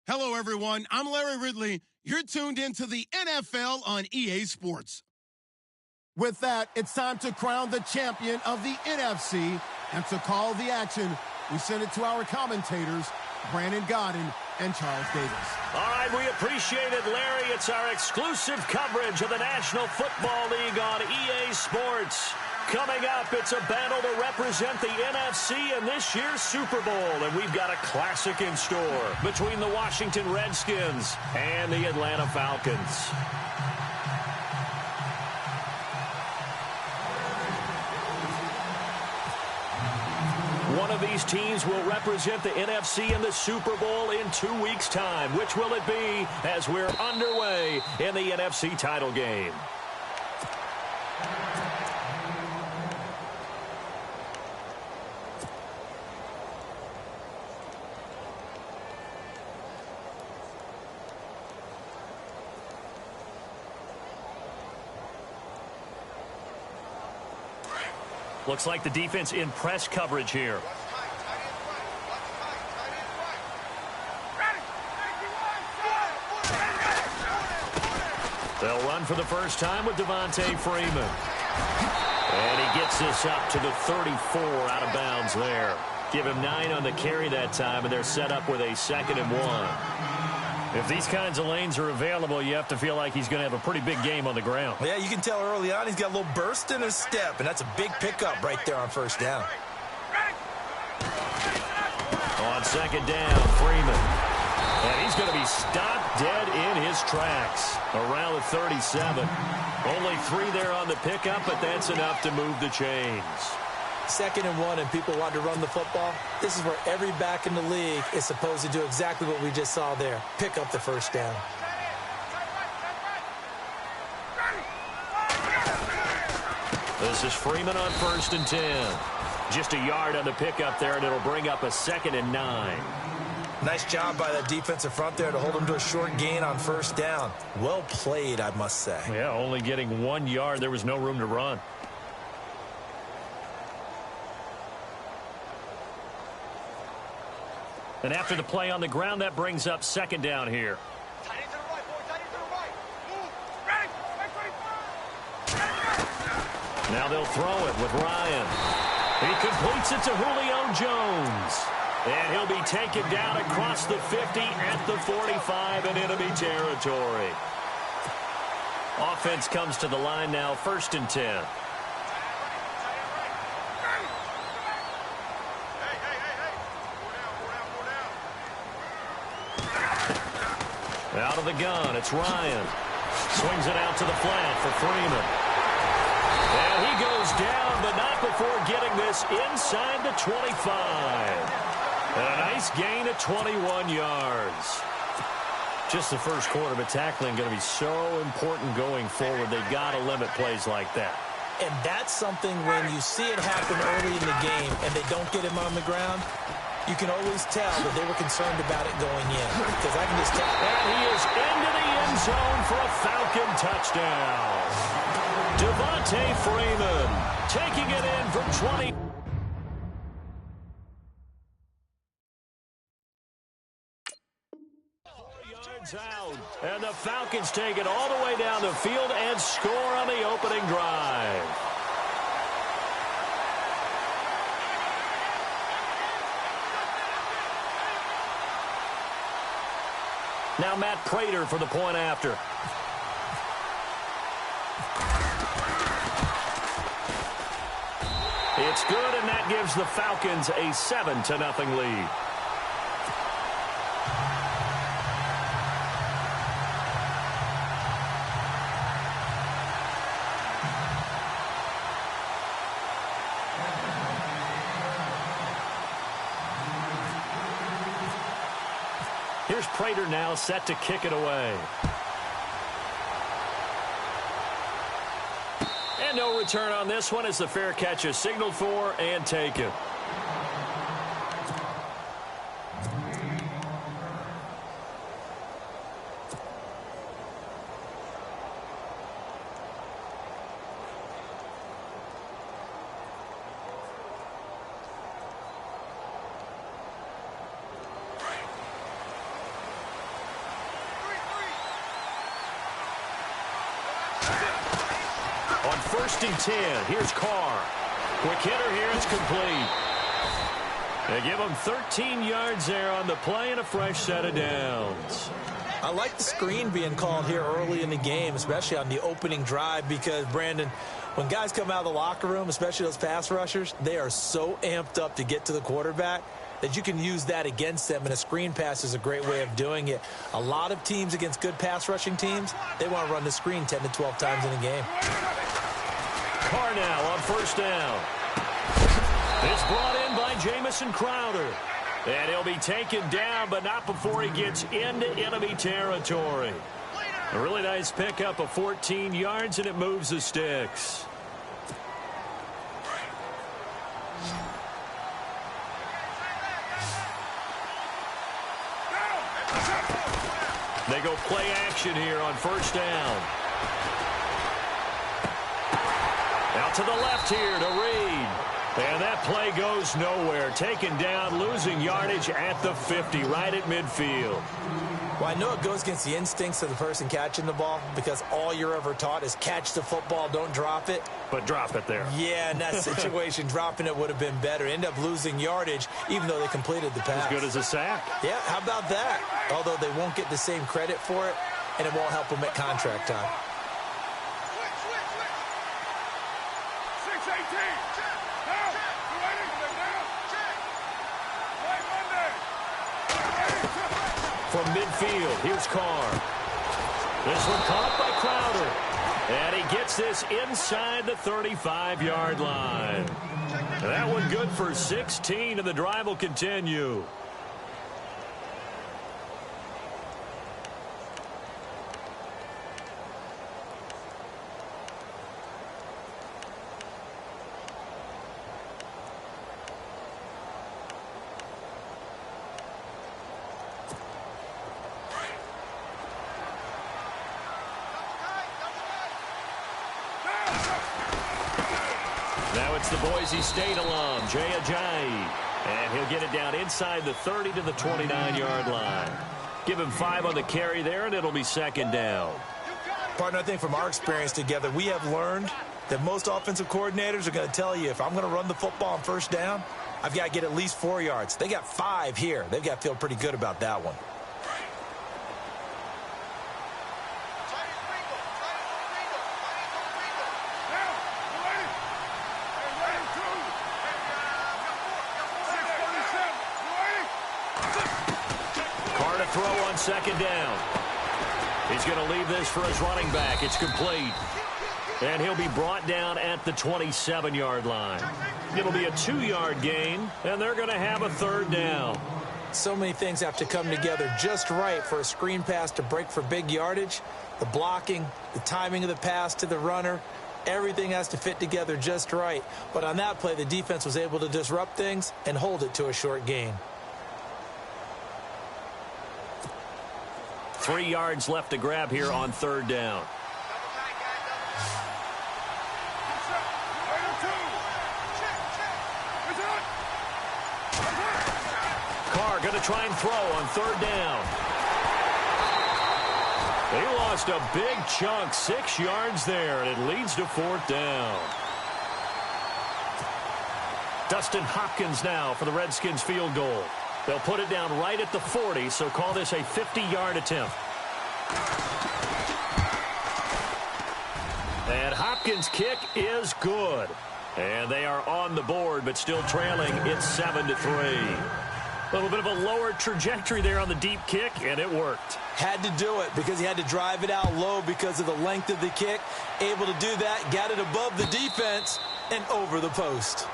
Hello, everyone. I'm Larry Ridley. You're tuned into the NFL on EA Sports. With that, it's time to crown the champion of the NFC. And to call the action, we send it to our commentators, Brandon Godden and Charles Davis. All right, we appreciate it, Larry. It's our exclusive coverage of the National Football League on EA Sports. Coming up, it's a battle to represent the NFC in this year's Super Bowl, and we've got a classic in store between the Washington Redskins and the Atlanta Falcons. One of these teams will represent the NFC in the Super Bowl in 2 weeks' time. Which will it be as we're underway in the NFC title game? Looks like the defense in press coverage here. They'll run for the first time with Devontae Freeman. And he gets this up to the 34 out of bounds there. Give him 9 on the carry that time, and they're set up with a 2nd and 1. If these kinds of lanes are available, you have to feel like he's going to have a pretty big game on the ground. Yeah, you can tell early on he's got a little burst in his step, and that's a big pickup right there on first down. On 2nd down, Freeman. And he's going to be stopped dead in his tracks around the 37. Only 3 there on the pickup, but that's enough to move the chains. 2nd and 1, and people want to run the football. This is where every back in the league is supposed to do exactly what we just saw there. Pick up the first down. This is Freeman on 1st and 10. Just a yard on the pickup there, and it'll bring up a 2nd and 9. Nice job by that defensive front there to hold him to a short gain on first down. Well played, I must say. Yeah, only getting 1 yard. There was no room to run. And after the play on the ground, that brings up 2nd down here. Now they'll throw it with Ryan. He completes it to Julio Jones. And he'll be taken down across the 50 at the 45 in enemy territory. Offense comes to the line now, 1st and 10. Out of the gun, it's Ryan. Swings it out to the flat for Freeman. And he goes down, but not before getting this inside the 25. And a nice gain of 21 yards. Just the first quarter, but tackling going to be so important going forward. They've got to limit plays like that. And that's something when you see it happen early in the game and they don't get him on the ground, you can always tell that they were concerned about it going in. Because I can just tell. And he is into the end zone for a Falcon touchdown. Devontae Freeman taking it in from 20. Yards out. And the Falcons take it all the way down the field and score on the opening drive. Now Matt Prater for the point after. It's good, and that gives the Falcons a 7-0 lead. Here's Prater now set to kick it away. And no return on this one as the fair catch is signaled for and taken. 1st and 10. Here's Carr. Quick hitter here. It's complete. They give him 13 yards there on the play and a fresh set of downs. I like the screen being called here early in the game, especially on the opening drive, because, Brandon, when guys come out of the locker room, especially those pass rushers, they are so amped up to get to the quarterback that you can use that against them, and a screen pass is a great way of doing it. A lot of teams against good pass rushing teams, they want to run the screen 10 to 12 times in a game. Carr now on 1st down. It's brought in by Jamison Crowder. And he'll be taken down, but not before he gets into enemy territory. A really nice pickup of 14 yards, and it moves the sticks. They go play action here on 1st down. Out to the left here to Reed. And that play goes nowhere. Taken down, losing yardage at the 50, right at midfield. Well, I know it goes against the instincts of the person catching the ball, because all you're ever taught is catch the football, don't drop it. But drop it there. Yeah, in that situation, dropping it would have been better. End up losing yardage, even though they completed the pass. As good as a sack. Yeah, how about that? Although they won't get the same credit for it, and it won't help them at contract time. From midfield, here's Carr. This one caught by Crowder. And he gets this inside the 35-yard line. That one good for 16, and the drive will continue. Now it's the Boise State alum, Jay Ajayi. And he'll get it down inside the 30 to the 29-yard line. Give him 5 on the carry there, and it'll be 2nd down. Partner, I think from our experience together, we have learned that most offensive coordinators are going to tell you, if I'm going to run the football on 1st down, I've got to get at least 4 yards. They got 5 here. They've got to feel pretty good about that one. Throw on 2nd down. He's going to leave this for his running back. It's complete. And he'll be brought down at the 27-yard line. It'll be a 2-yard gain, and they're going to have a 3rd down. So many things have to come together just right for a screen pass to break for big yardage. The blocking, the timing of the pass to the runner, everything has to fit together just right. But on that play, the defense was able to disrupt things and hold it to a short gain. 3 yards left to grab here on 3rd down. Carr going to try and throw on 3rd down. They lost a big chunk, 6 yards there, and it leads to 4th down. Dustin Hopkins now for the Redskins field goal. They'll put it down right at the 40, so call this a 50-yard attempt. And Hopkins' kick is good. And they are on the board, but still trailing. It's 7-3. A little bit of a lower trajectory there on the deep kick, and it worked. Had to do it because he had to drive it out low because of the length of the kick. Able to do that, got it above the defense, and over the post.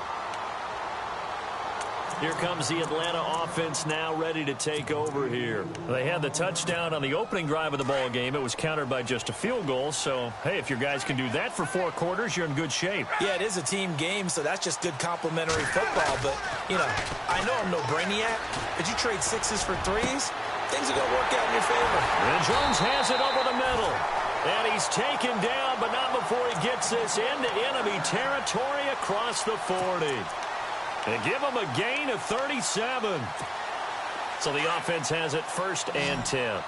Here comes the Atlanta offense now ready to take over here. They had the touchdown on the opening drive of the ball game. It was countered by just a field goal. So, hey, if your guys can do that for 4 quarters, you're in good shape. Yeah, it is a team game, so that's just good complementary football. But, you know, I know I'm no brainiac, but you trade 6s for 3s, things are going to work out in your favor. And Jones has it over the middle. And he's taken down, but not before he gets this into enemy territory across the 40. And give him a gain of 37. So the offense has it 1st and 10.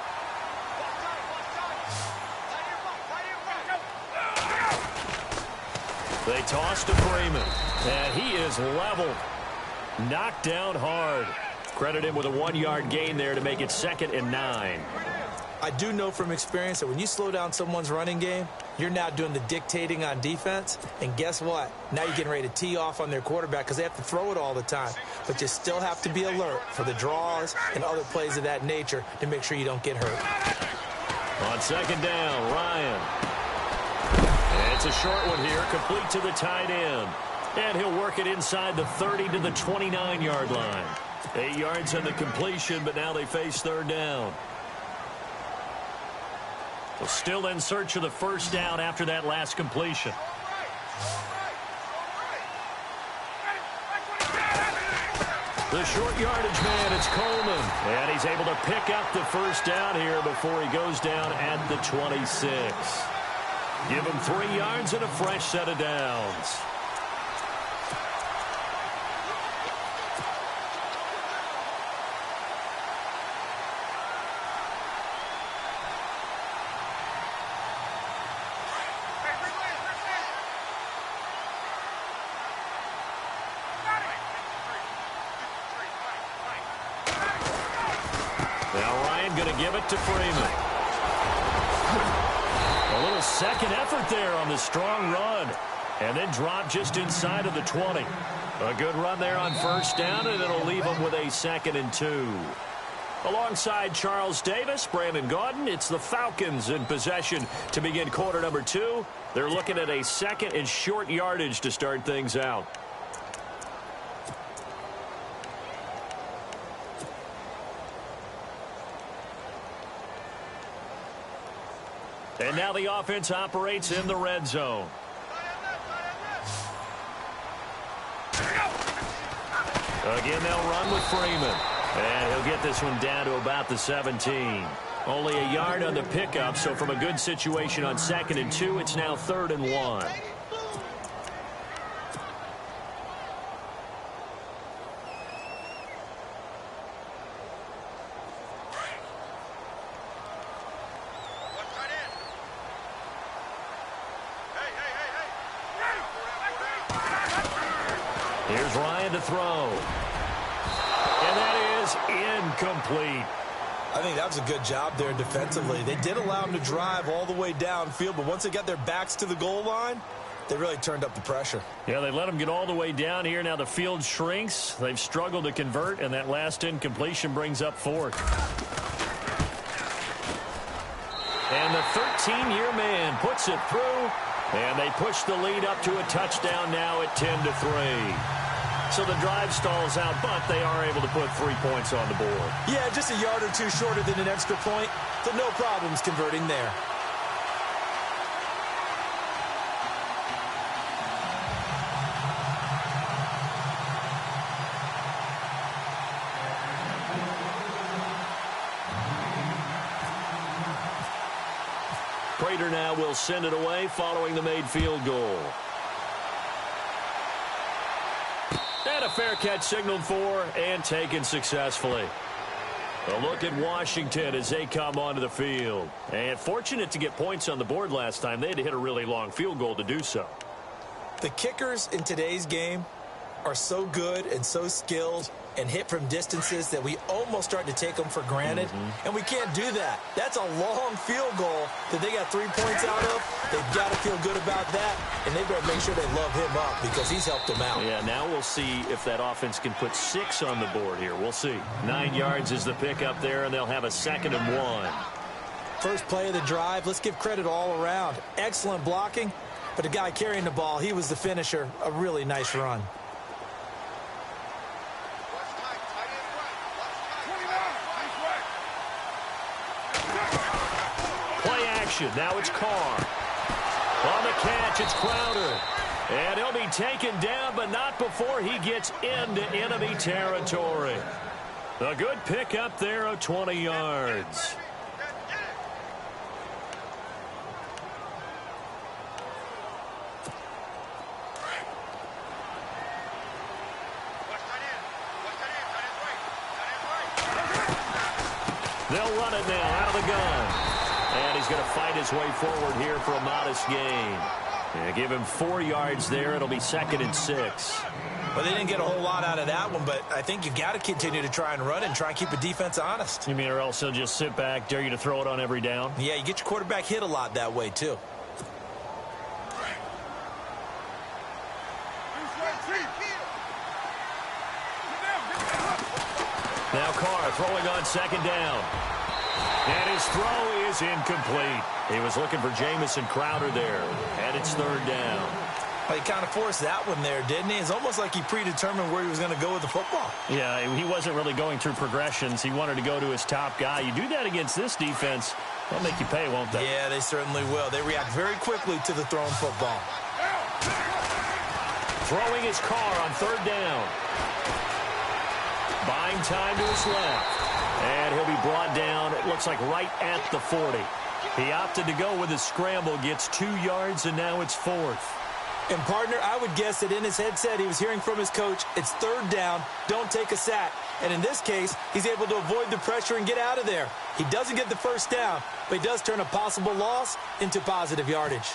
They toss to Freeman, and he is leveled. Knocked down hard. Credit him with a 1-yard gain there to make it 2nd and 9. I do know from experience that when you slow down someone's running game, you're now doing the dictating on defense. And guess what? Now you're getting ready to tee off on their quarterback because they have to throw it all the time. But you still have to be alert for the draws and other plays of that nature to make sure you don't get hurt. On 2nd down, Ryan. And it's a short one here, complete to the tight end. And he'll work it inside the 30 to the 29-yard line. 8 yards on the completion, but now they face 3rd down. Well, still in search of the 1st down after that last completion. The short yardage man, it's Coleman. And he's able to pick up the 1st down here before he goes down at the 26. Give him 3 yards and a fresh set of downs. Give it to Freeman. A little second effort there on the strong run. And then drop just inside of the 20. A good run there on 1st down, and it'll leave them with a 2nd and 2. Alongside Charles Davis, Brandon Gaudin, it's the Falcons in possession to begin quarter number 2. They're looking at a 2nd and short yardage to start things out. And now the offense operates in the red zone. Again, they'll run with Freeman. And he'll get this one down to about the 17. Only a yard on the pickup, so from a good situation on 2nd and 2, it's now 3rd and 1. Here's Ryan to throw. And that is incomplete. I think that was a good job there defensively. They did allow them to drive all the way downfield, but once they got their backs to the goal line, they really turned up the pressure. Yeah, they let them get all the way down here. Now the field shrinks. They've struggled to convert, and that last incompletion brings up 4th. And the 13-year man puts it through, and they push the lead up to a touchdown now at 10-3. So the drive stalls out, but they are able to put 3 points on the board. Yeah, just a yard or two shorter than an extra point, so no problems converting there. Prater now will send it away following the made field goal. And a fair catch signaled for and taken successfully. A look at Washington as they come onto the field. And fortunate to get points on the board last time. They had to hit a really long field goal to do so. The kickers in today's game are so good and so skilled and hit from distances that we almost start to take them for granted. And we can't do that. That's a long field goal that they got 3 points out of. They've got to feel good about that, and they better make sure they love him up because he's helped them out. Yeah, now we'll see if that offense can put 6 on the board here. We'll see. 9 yards is the pickup there, and they'll have a 2nd and 1. First play of the drive, let's give credit all around. Excellent blocking, but the guy carrying the ball, he was the finisher. A really nice run. Now it's Carr. On the catch, it's Crowder. And he'll be taken down, but not before he gets into enemy territory. A good pickup there of 20 yards. They'll run it now out of the gun. And he's going to fight his way forward here for a modest gain. Yeah, give him 4 yards there. It'll be 2nd and 6. Well, they didn't get a whole lot out of that one, but I think you've got to continue to try and run and try and keep the defense honest. You mean or else he'll just sit back, dare you to throw it on every down? Yeah, you get your quarterback hit a lot that way, too. Now Carr throwing on 2nd down. And his throw is incomplete. He was looking for Jamison Crowder there. And it's 3rd down. Well, he kind of forced that one there, didn't he? It's almost like he predetermined where he was going to go with the football. Yeah, he wasn't really going through progressions. He wanted to go to his top guy. You do that against this defense, they'll make you pay, won't they? Yeah, they certainly will. They react very quickly to the thrown football. Throwing his Carr on 3rd down. Buying time to his left. And he'll be brought down, it looks like right at the 40. He opted to go with his scramble, gets 2 yards, and now it's 4th. And, partner, I would guess that in his headset he was hearing from his coach, it's 3rd down, don't take a sack. And in this case, he's able to avoid the pressure and get out of there. He doesn't get the 1st down, but he does turn a possible loss into positive yardage.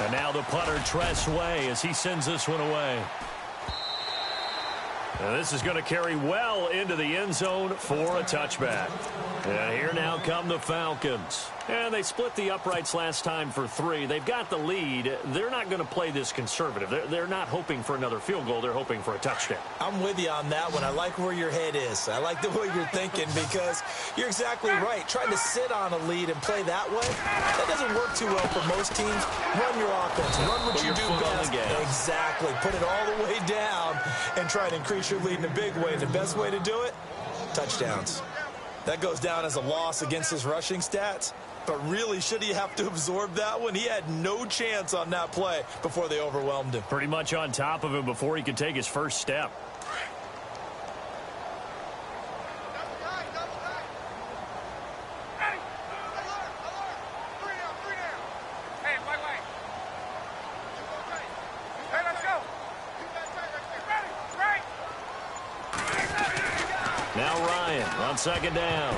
And now the punter, Tress Way, as he sends this one away. And this is going to carry well into the end zone for a touchback. And here now come the Falcons. And they split the uprights last time for 3. They've got the lead. They're not going to play this conservative. They're not hoping for another field goal. They're hoping for a touchdown. I'm with you on that one. I like where your head is. I like the way you're thinking because you're exactly right. Trying to sit on a lead and play that way, that doesn't work too well for most teams. Run your offense. Run what you do best. Exactly. Put it all the way down and try to increase your lead in a big way. And the best way to do it, touchdowns. That goes down as a loss against his rushing stats. But really, should he have to absorb that one? He had no chance on that play before they overwhelmed him. Pretty much on top of him before he could take his first step. Now Ryan on 2nd down.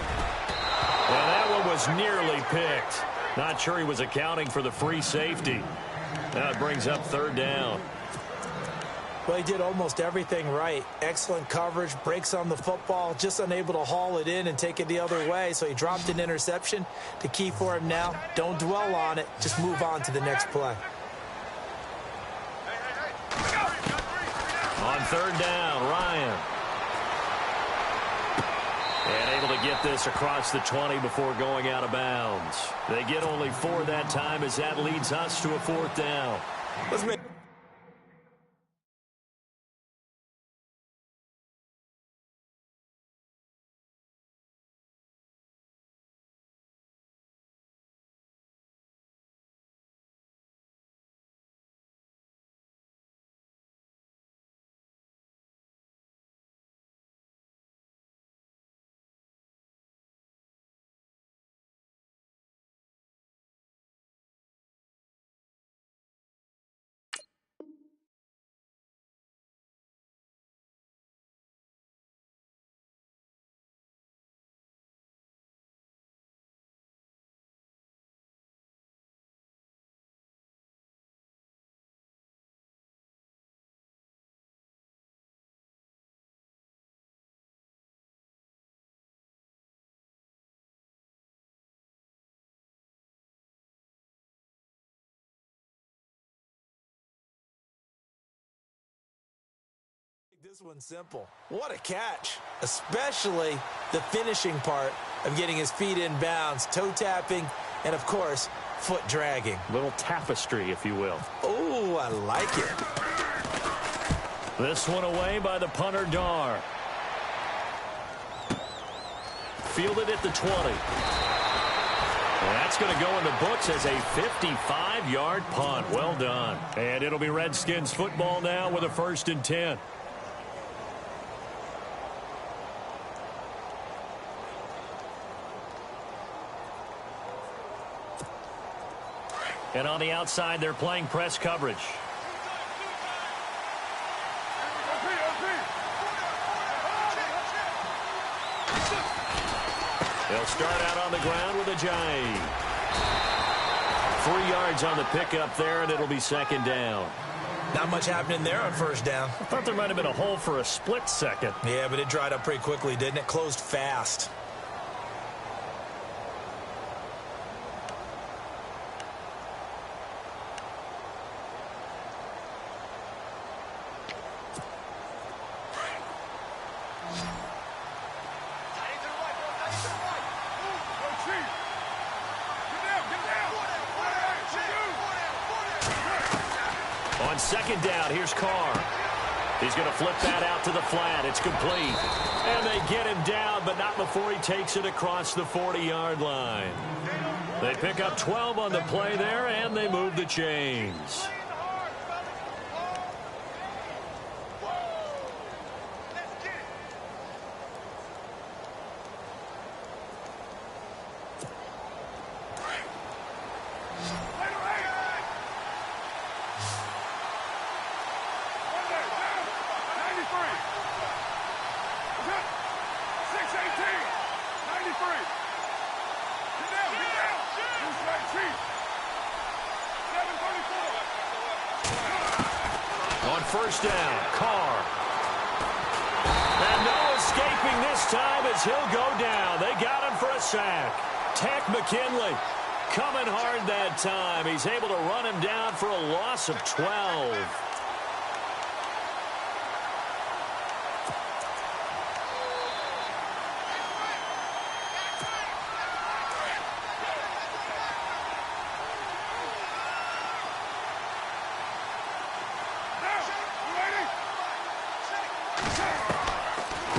And that one was nearly picked. Not sure he was accounting for the free safety. Now it brings up 3rd down. Well, he did almost everything right. Excellent coverage, breaks on the football, just unable to haul it in and take it the other way. So he dropped an interception. The key for him now, don't dwell on it. Just move on to the next play. On 3rd down, Ryan. And able to get this across the 20 before going out of bounds. They get only 4 that time as that leads us to a 4th down. Let's make this one simple. What a catch, especially the finishing part of getting his feet in bounds, toe tapping, and of course, foot dragging. Little tapestry, if you will. Oh, I like it. This one away by the punter, Dar. Fielded at the 20. And that's going to go in the books as a 55-yard punt. Well done. And it'll be Redskins football now with a 1st and 10. And on the outside, they're playing press coverage. They'll start out on the ground with a Ajayi. 3 yards on the pickup there, and it'll be second down. Not much happening there on first down. I thought there might have been a hole for a split second. Yeah, but it dried up pretty quickly, didn't it? Closed fast. On second down, here's Carr. He's going to flip that out to the flat. It's complete. And they get him down, but not before he takes it across the 40-yard line. They pick up 12 on the play there, and they move the chains. On first down, Carr. And no escaping this time as he'll go down. They got him for a sack. Tech McKinley coming hard that time. He's able to run him down for a loss of 12.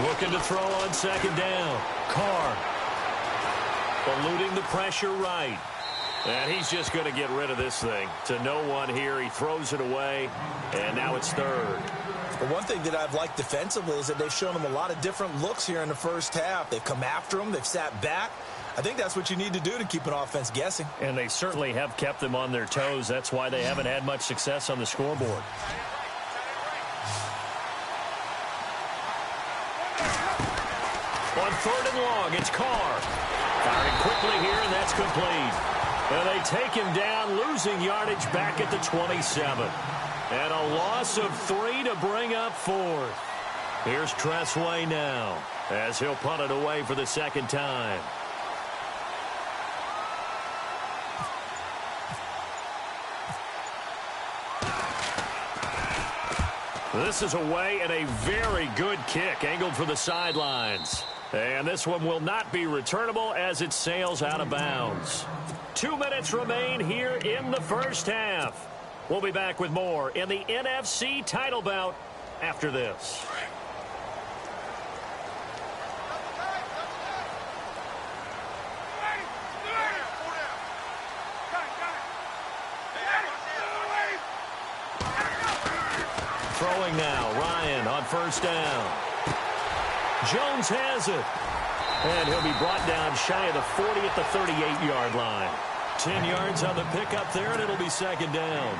Looking to throw on second down. Carr eluding the pressure right. And he's just going to get rid of this thing. To no one here. He throws it away. And now it's third. But one thing that I've liked defensively is that they've shown him a lot of different looks here in the first half. They've come after him. They've sat back. I think that's what you need to do to keep an offense guessing. And they certainly have kept them on their toes. That's why they haven't had much success on the scoreboard. On third and long, it's Carr. Firing quickly here, and that's complete. And they take him down, losing yardage back at the 27. And a loss of 3 to bring up fourth. Here's Tressway now, as he'll punt it away for the second time. This is away and a very good kick, angled for the sidelines. And this one will not be returnable as it sails out of bounds. 2 minutes remain here in the first half. We'll be back with more in the NFC title bout after this. Throwing now, Ryan on first down. Jones has it. And he'll be brought down shy of the 40 at the 38-yard line. 10 yards on the pickup there, and it'll be second down.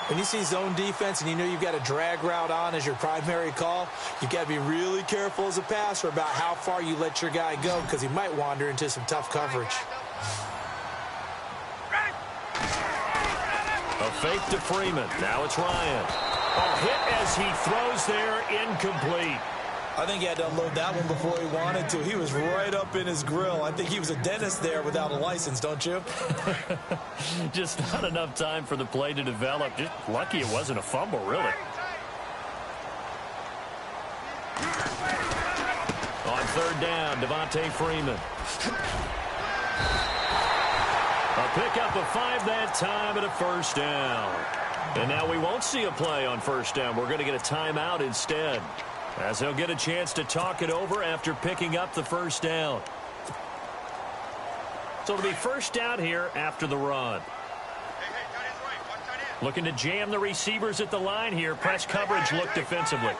When you see zone defense and you know you've got a drag route on as your primary call, you've got to be really careful as a passer about how far you let your guy go because he might wander into some tough coverage. A fake to Freeman. Now it's Ryan. A hit as he throws there, incomplete. I think he had to unload that one before he wanted to. He was right up in his grill. I think he was a dentist there without a license, don't you? Just not enough time for the play to develop. Just lucky it wasn't a fumble, really. On third down, Devontae Freeman. A pickup of 5 that time and a first down. And now we won't see a play on first down. We're going to get a timeout instead, as he'll get a chance to talk it over after picking up the first down. So it'll be first down here after the run. Looking to jam the receivers at the line here. Press coverage look defensively.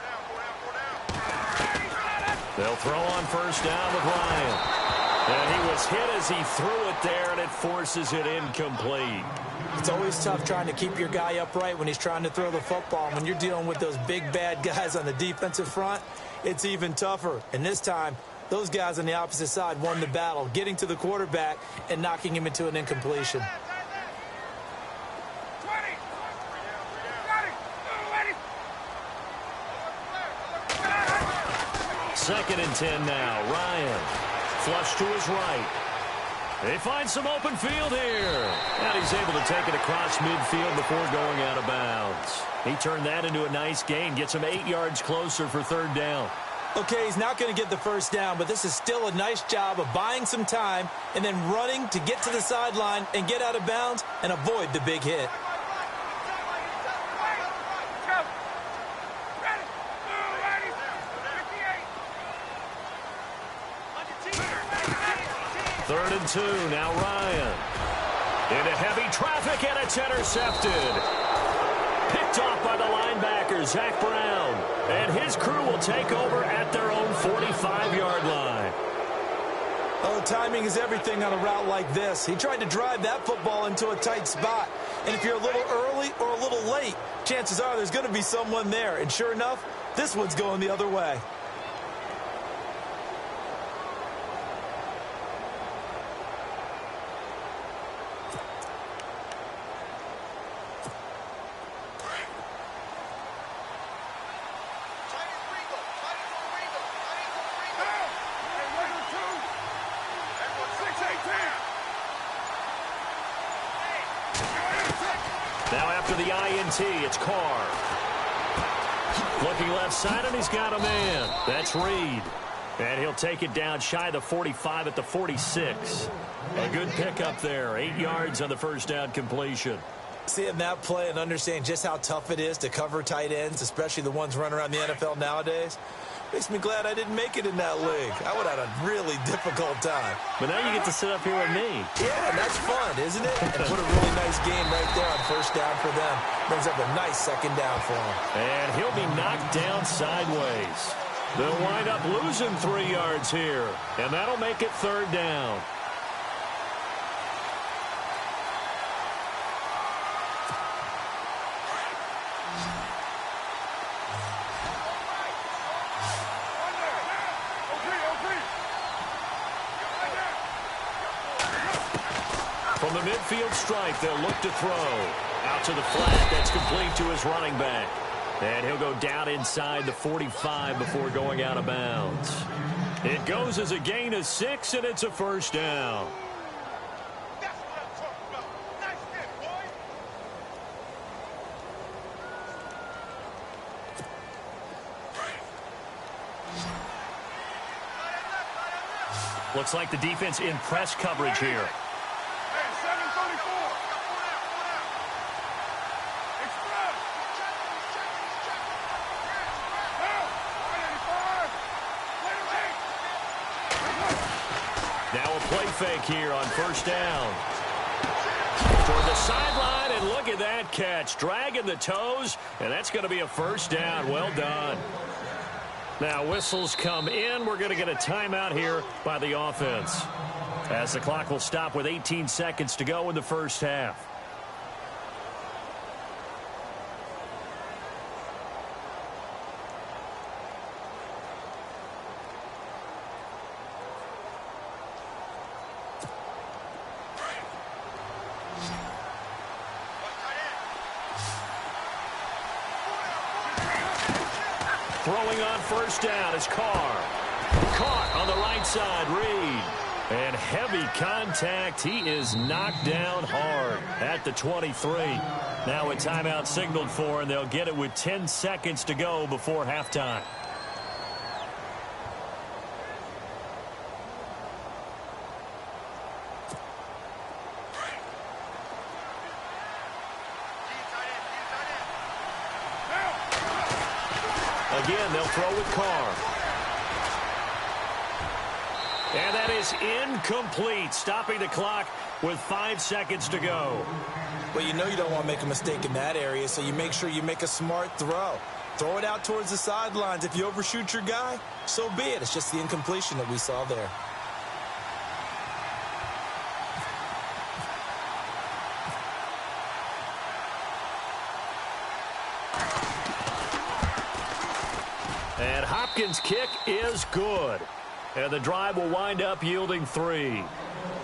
They'll throw on first down with Ryan. And he was hit as he threw it there, and it forces it incomplete. It's always tough trying to keep your guy upright when he's trying to throw the football. When you're dealing with those big, bad guys on the defensive front, it's even tougher. And this time, Those guys on the opposite side won the battle, getting to the quarterback and knocking him into an incompletion. Second and 10 now. Ryan. Flush to his right. They find some open field here. And he's able to take it across midfield before going out of bounds. He turned that into a nice gain. Gets him 8 yards closer for third down. Okay, he's not going to get the first down, but this is still a nice job of buying some time and then running to get to the sideline and get out of bounds and avoid the big hit. Third and 2, now Ryan. Into heavy traffic, and it's intercepted. Picked off by the linebacker, Zach Brown. And his crew will take over at their own 45-yard line. Oh, timing is everything on a route like this. He tried to drive that football into a tight spot. And if you're a little early or a little late, chances are there's going to be someone there. And sure enough, this one's going the other way. Now after the INT, it's Carr. Looking left side, and he's got a man. That's Reed. And he'll take it down shy of the 45 at the 46. A good pickup there. 8 yards on the first down completion. Seeing that play and understanding just how tough it is to cover tight ends, especially the ones running around the NFL nowadays, makes me glad I didn't make it in that league. I would have had a really difficult time. But now you get to sit up here with me. Yeah, that's fun, isn't it? And put a really nice game right there on first down for them. Brings up a nice second down for him. And he'll be knocked down sideways. They'll wind up losing 3 yards here. And that'll make it third down. From the midfield stripe, they'll look to throw. Out to the flat, that's complete to his running back. And he'll go down inside the 45 before going out of bounds. It goes as a gain of 6, and it's a first down. Looks like the defense in press coverage here. Now a play fake here on first down. Toward the sideline, and look at that catch. Dragging the toes, and that's going to be a first down. Well done. Now whistles come in. We're going to get a timeout here by the offense, as the clock will stop with 18 seconds to go in the first half. Throwing on first down is Carr. Caught on the right side, Reed. And heavy contact. He is knocked down hard at the 23. Now a timeout signaled for, and they'll get it with 10 seconds to go before halftime. Again, they'll throw with Carr. And that is incomplete, stopping the clock with 5 seconds to go. Well, you know you don't want to make a mistake in that area, so you make sure you make a smart throw. Throw it out towards the sidelines. If you overshoot your guy, so be it. It's just the incompletion that we saw there. And Hopkins' kick is good. And the drive will wind up yielding 3.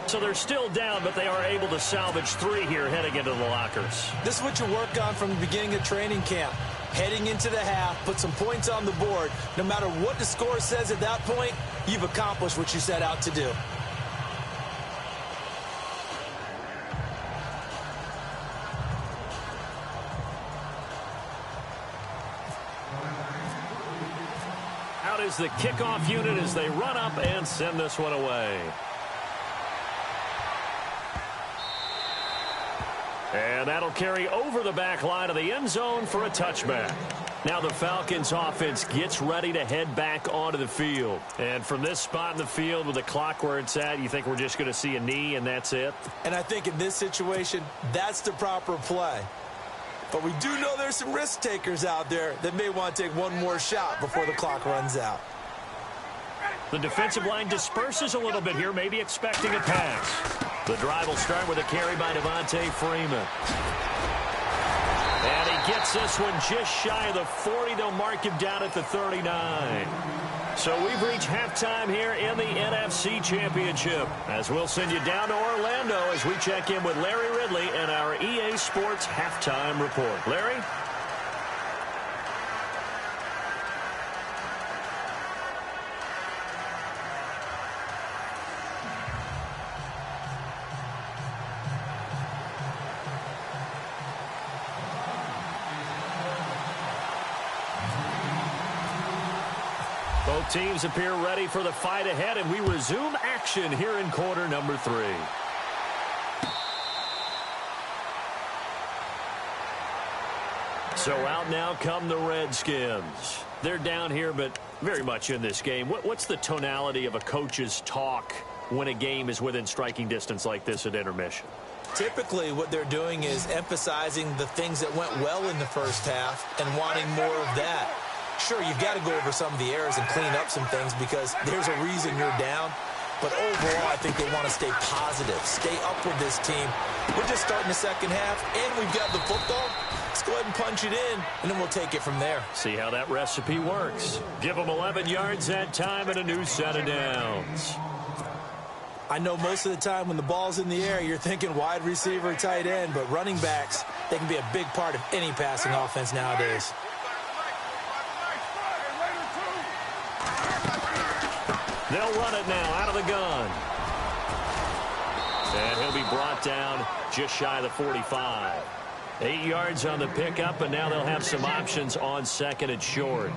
So they're still down, but they are able to salvage 3 here heading into the lockers. This is what you work on from the beginning of training camp. Heading into the half, put some points on the board. No matter what the score says at that point, you've accomplished what you set out to do. Out is the kickoff unit as they run up and send this one away. And that'll carry over the back line of the end zone for a touchback. Now the Falcons offense gets ready to head back onto the field. And from this spot in the field with the clock where it's at, you think we're just going to see a knee and that's it? And I think in this situation, that's the proper play. But we do know there's some risk takers out there that may want to take one more shot before the clock runs out. The defensive line disperses a little bit here, maybe expecting a pass. The drive will start with a carry by Devontae Freeman. And he gets this one just shy of the 40. They'll mark him down at the 39. So we've reached halftime here in the NFC Championship, as we'll send you down to Orlando as we check in with Larry Ridley and our EA Sports Halftime Report. Larry? Both teams appear ready for the fight ahead, and we resume action here in quarter number 3. So out now come the Redskins. They're down here, but very much in this game. What's the tonality of a coach's talk when a game is within striking distance like this at intermission? Typically, what they're doing is emphasizing the things that went well in the first half and wanting more of that. Sure, you've got to go over some of the errors and clean up some things because there's a reason you're down. But overall, I think they want to stay positive, stay up with this team. We're just starting the second half, and we've got the football. Let's go ahead and punch it in, and then we'll take it from there. See how that recipe works. Give them 11 yards that time and a new set of downs. I know most of the time when the ball's in the air, you're thinking wide receiver, tight end, but running backs, they can be a big part of any passing offense nowadays. They'll run it now out of the gun. And he'll be brought down just shy of the 45. 8 yards on the pickup, and now they'll have some options on second and short.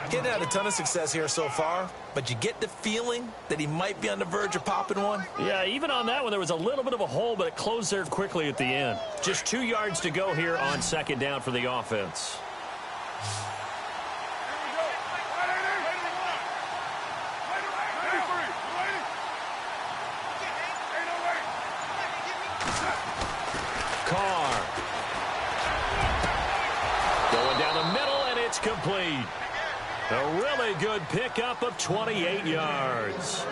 Getting had a ton of success here so far, but you get the feeling that he might be on the verge of popping one. Yeah, even on that one, there was a little bit of a hole, but it closed there quickly at the end. Just 2 yards to go here on second down for the offense. Complete. A really good pickup of 28 yards.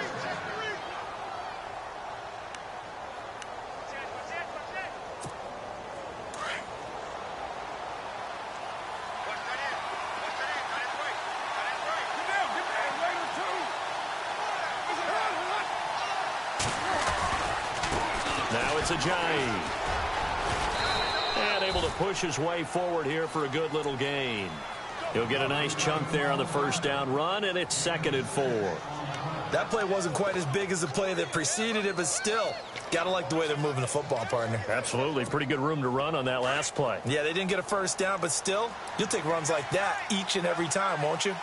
Now it's Ajayi. And able to push his way forward here for a good little gain. He'll get a nice chunk there on the first down run, and it's 2nd and 4. That play wasn't quite as big as the play that preceded it, but still, got to like the way they're moving the football, partner. Absolutely. Pretty good room to run on that last play. Yeah, they didn't get a first down, but still, you'll take runs like that each and every time, won't you?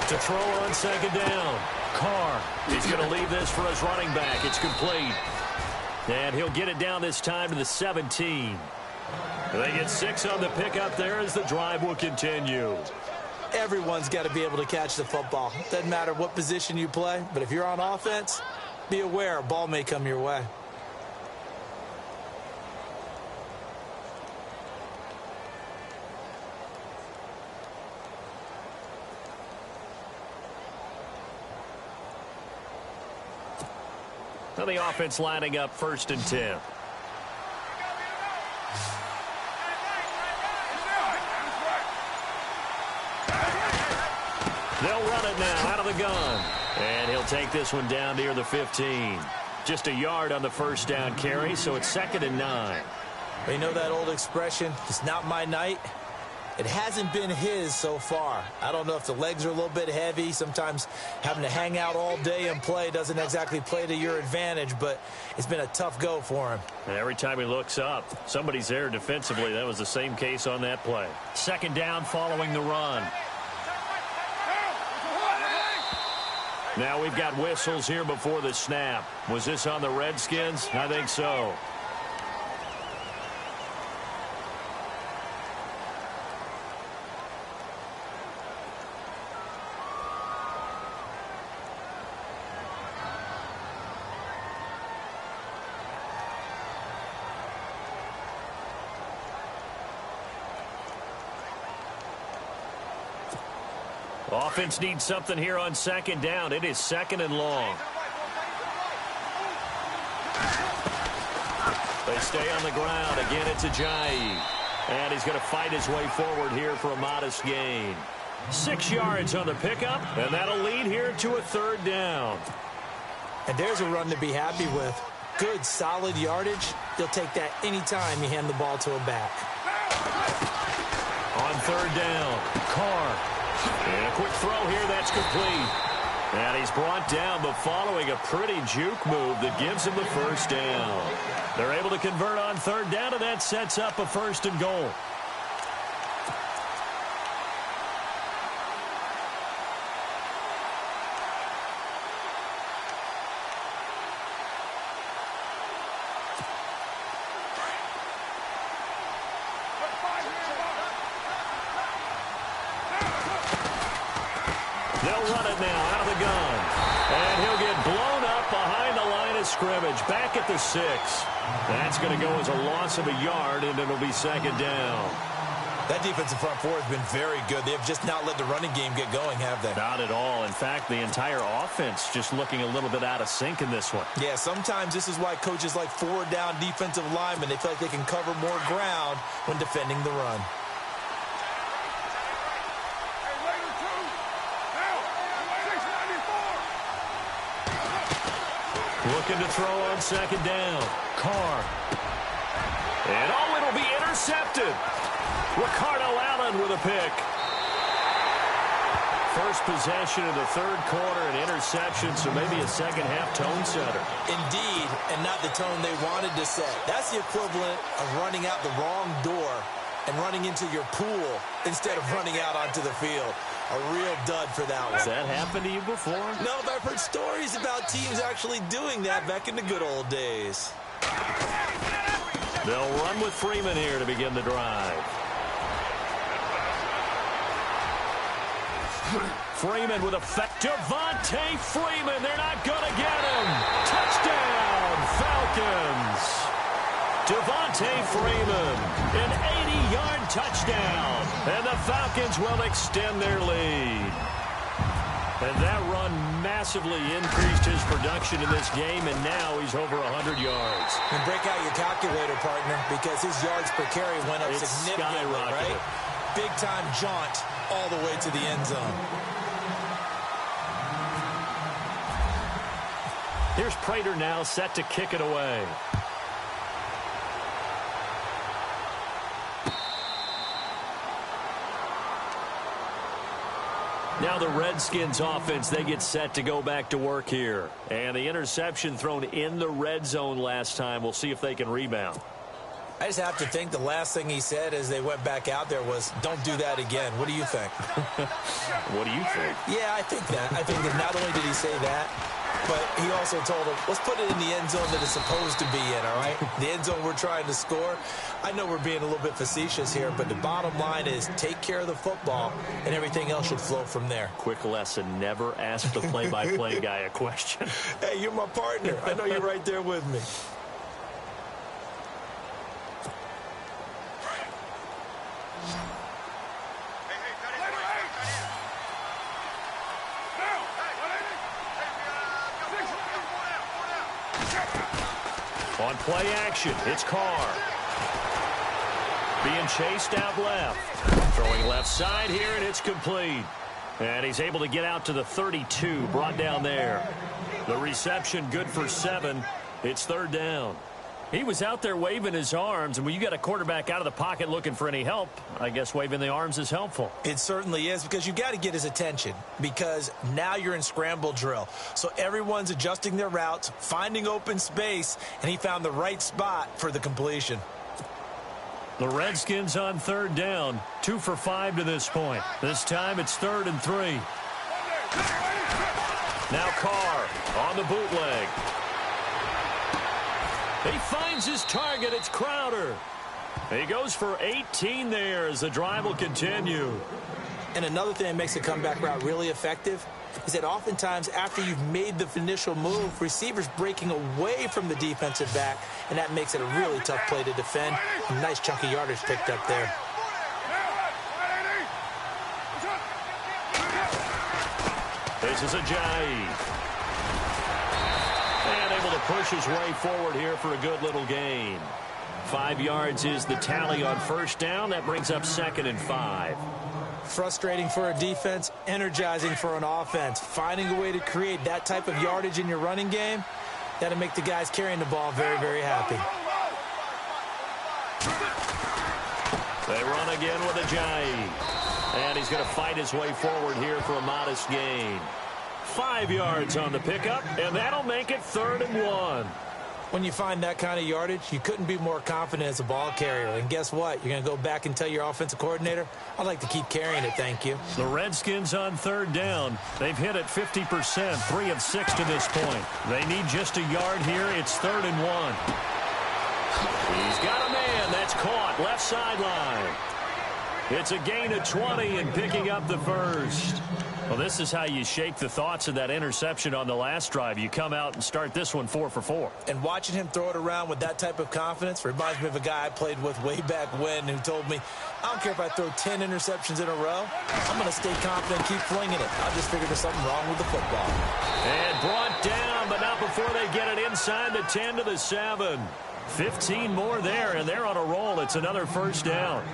To throw on second down. Carr. He's going to leave this for his running back. It's complete. And he'll get it down this time to the 17. They get 6 on the pickup there as the drive will continue. Everyone's got to be able to catch the football. Doesn't matter what position you play, but if you're on offense, be aware a ball may come your way. Now the offense lining up 1st and 10. They'll run it now out of the gun. And he'll take this one down near the 15. Just a yard on the 1st down carry, so it's 2nd and 9. You know that old expression, it's not my night? It hasn't been his so far. I don't know if the legs are a little bit heavy. Sometimes having to hang out all day and play doesn't exactly play to your advantage, but it's been a tough go for him. And every time he looks up, somebody's there defensively. That was the same case on that play. 2nd down following the run. Now we've got whistles here before the snap. Was this on the Redskins? I think so. Offense needs something here on 2nd down. It is 2nd and long. They stay on the ground. Again, it's Ajayi. And he's going to fight his way forward here for a modest gain. 6 yards on the pickup, and that'll lead here to a 3rd down. And there's a run to be happy with. Good, solid yardage. You'll take that anytime you hand the ball to a back. On 3rd down, Carr. And a quick throw here, that's complete. And he's brought down, but following a pretty juke move that gives him the 1st down. They're able to convert on 3rd down, and that sets up a 1st and goal. They'll run it now out of the gun. And he'll get blown up behind the line of scrimmage. Back at the 6. That's going to go as a loss of a yard, and it'll be 2nd down. That defensive front four has been very good. They have just not let the running game get going, have they? Not at all. In fact, the entire offense just looking a little bit out of sync in this one. Yeah, sometimes this is why coaches like 4-down defensive linemen, they feel like they can cover more ground when defending the run. Looking to throw on 2nd down. Carr. And it'll be intercepted. Ricardo Allen with a pick. First possession of the 3rd quarter, an interception, so maybe a second-half tone setter. Indeed, and not the tone they wanted to set. That's the equivalent of running out the wrong door and running into your pool instead of running out onto the field. A real dud for that one. Has that happened to you before? No, but I've heard stories about teams actually doing that back in the good old days. They'll run with Freeman here to begin the drive. Freeman with effect. Devontae Freeman. They're not going to get him. Touchdown, Falcons. Devontae Freeman, an 80-yard touchdown. And the Falcons will extend their lead. And that run massively increased his production in this game, and now he's over 100 yards. And break out your calculator, partner, because his yards per carry went up significantly, right? Big-time jaunt all the way to the end zone. Here's Prater now set to kick it away. Now the Redskins offense, they get set to go back to work here. And the interception thrown in the red zone last time. We'll see if they can rebound. I just have to think the last thing he said as they went back out there was, don't do that again. What do you think? What do you think? Yeah, I think that. I think that not only did he say that, but he also told him, let's put it in the end zone that it's supposed to be in, all right? The end zone we're trying to score. I know we're being a little bit facetious here, but the bottom line is take care of the football, and everything else should flow from there. Quick lesson, never ask the play-by-play guy a question. Hey, you're my partner. I know you're right there with me. On play action, it's Carr. Being chased out left. Throwing left side here, and it's complete. And he's able to get out to the 32, brought down there. The reception good for 7. It's third down. He was out there waving his arms, and when you got a quarterback out of the pocket looking for any help, I guess waving the arms is helpful. It certainly is, because you got to get his attention, because now you're in scramble drill. So everyone's adjusting their routes, finding open space, and he found the right spot for the completion. The Redskins on third down, 2 for 5 to this point. This time it's 3rd and 3. Now Carr on the bootleg. He finds his target. It's Crowder. He goes for 18 there as the drive will continue. And another thing that makes a comeback route really effective is that oftentimes after you've made the initial move, receivers breaking away from the defensive back, and that makes it a really tough play to defend. A nice chunk of yardage picked up there. This is Ajayi. And able to push his way forward here for a good little gain. 5 yards is the tally on first down. That brings up 2nd and 5. Frustrating for a defense, energizing for an offense. Finding a way to create that type of yardage in your running game, that'll make the guys carrying the ball very, very happy. They run again with Ajayi. And he's going to fight his way forward here for a modest gain. 5 yards on the pickup, and that'll make it 3rd and 1. When you find that kind of yardage, you couldn't be more confident as a ball carrier. And guess what? You're going to go back and tell your offensive coordinator, I'd like to keep carrying it, thank you. The Redskins on third down. They've hit it 50%, 3 of 6 to this point. They need just a yard here. It's 3rd and 1. He's got a man. That's caught. Left sideline. It's a gain of 20 and picking up the first. Well, this is how you shape the thoughts of that interception on the last drive. You come out and start this one 4 for 4. And watching him throw it around with that type of confidence reminds me of a guy I played with way back when who told me, I don't care if I throw 10 interceptions in a row. I'm going to stay confident and keep flinging it. I just figured there's something wrong with the football. And brought down, but not before they get it inside the 10 to the 7. 15 more there, and they're on a roll. It's another first down.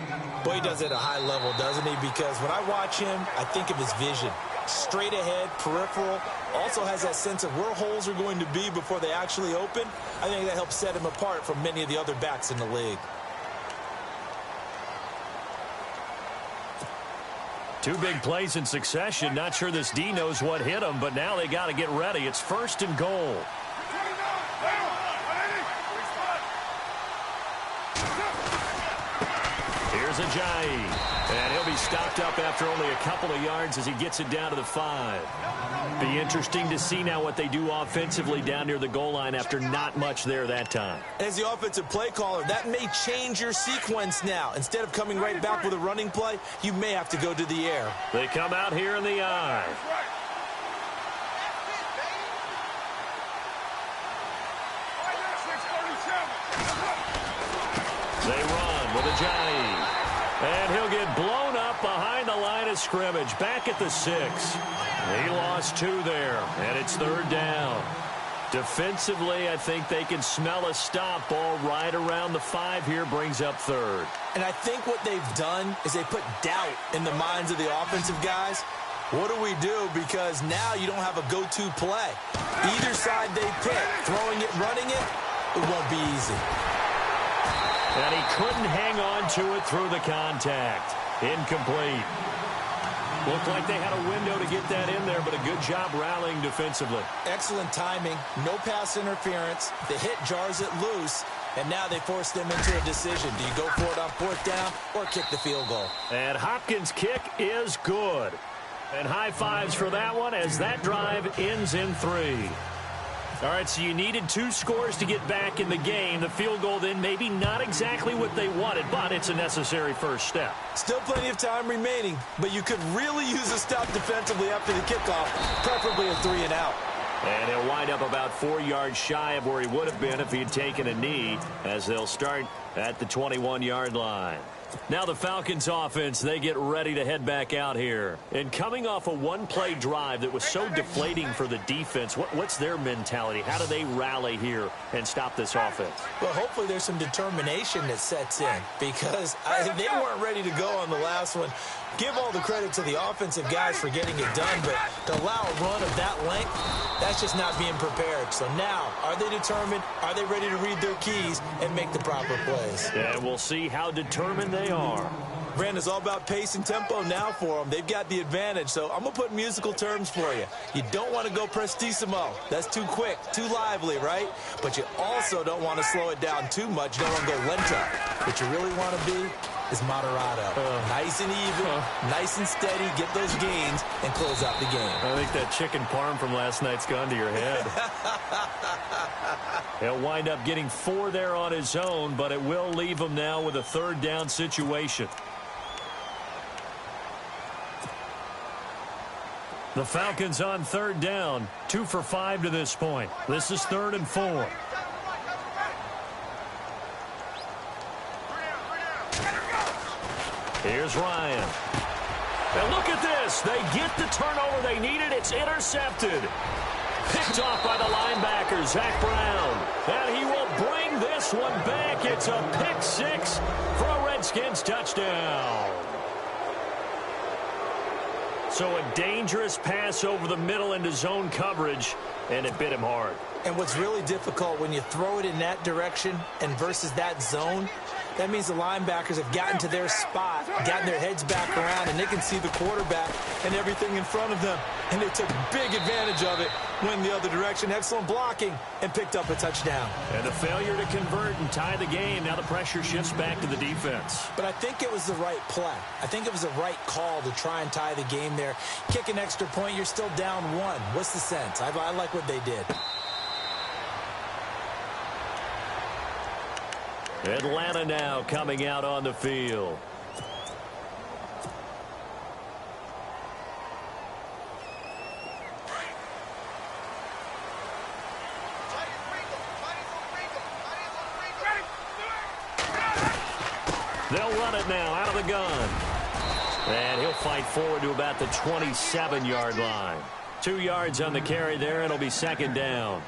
Boy, he does it at a high level, doesn't he? Because when I watch him, I think of his vision. Straight ahead, peripheral, also has that sense of where holes are going to be before they actually open. I think that helps set him apart from many of the other backs in the league. 2 big plays in succession. Not sure this D knows what hit him, but now they got to get ready. It's 1st and goal. Here's Ajayi. And he'll be stopped up after only a couple of yards as he gets it down to the 5. Be interesting to see now what they do offensively down near the goal line after not much there that time. As the offensive play caller, that may change your sequence now. Instead of coming right back with a running play, you may have to go to the air. They come out here in the eye. They run with Ajayi. And he'll get blown up behind the line of scrimmage. Back at the 6. He lost 2 there, and it's 3rd down. Defensively, I think they can smell a stop. Ball right around the 5 here, brings up 3rd. And I think what they've done is they put doubt in the minds of the offensive guys. What do we do? Because now you don't have a go-to play. Either side they pick, throwing it, running it, it won't be easy. And he couldn't hang on to it through the contact. Incomplete. Looked like they had a window to get that in there, but a good job rallying defensively. Excellent timing. No pass interference. The hit jars it loose, and now they force them into a decision. Do you go for it on 4th down or kick the field goal? And Hopkins' kick is good. And high fives for that one as that drive ends in 3. All right, so you needed 2 scores to get back in the game. The field goal then maybe not exactly what they wanted, but it's a necessary first step. Still plenty of time remaining, but you could really use a stop defensively after the kickoff, preferably a 3 and out. And he'll wind up about 4 yards shy of where he would have been if he had taken a knee, as they'll start at the 21-yard line. Now the Falcons offense, they get ready to head back out here. And coming off a one-play drive that was so deflating for the defense, what's their mentality? How do they rally here and stop this offense? Well, hopefully there's some determination that sets in because they weren't ready to go on the last one. Give all the credit to the offensive guys for getting it done, but to allow a run of that length, that's just not being prepared. So now, are they determined? Are they ready to read their keys and make the proper plays? And we'll see how determined they are. Brandon, it's all about pace and tempo now for them. They've got the advantage, so I'm going to put musical terms for you. You don't want to go prestissimo. That's too quick, too lively, right? But you also don't want to slow it down too much. You don't want to go lento. What you really want to be is moderato. Nice and even, nice and steady, get those gains, and close out the game. I think that chicken parm from last night's gone to your head. He'll wind up getting 4 there on his own, but it will leave him now with a third down situation. The Falcons on third down, 2 for 5 to this point. This is 3rd and 4. Here's Ryan. And look at this. They get the turnover they needed. It's intercepted. Picked off by the linebacker, Zach Brown. And he will bring this one back. It's a pick 6 for a Redskins touchdown. So a dangerous pass over the middle into zone coverage, and it bit him hard. And what's really difficult when you throw it in that direction and versus that zone, that means the linebackers have gotten to their spot, gotten their heads back around, and they can see the quarterback and everything in front of them. And they took big advantage of it, went the other direction, excellent blocking, and picked up a touchdown. And a failure to convert and tie the game. Now the pressure shifts back to the defense. But I think it was the right play. I think it was the right call to try and tie the game there. Kick an extra point, you're still down 1. What's the sense? I like what they did. Atlanta now coming out on the field. They'll run it now out of the gun. And he'll fight forward to about the 27-yard line. 2 yards on the carry there. It'll be 2nd down.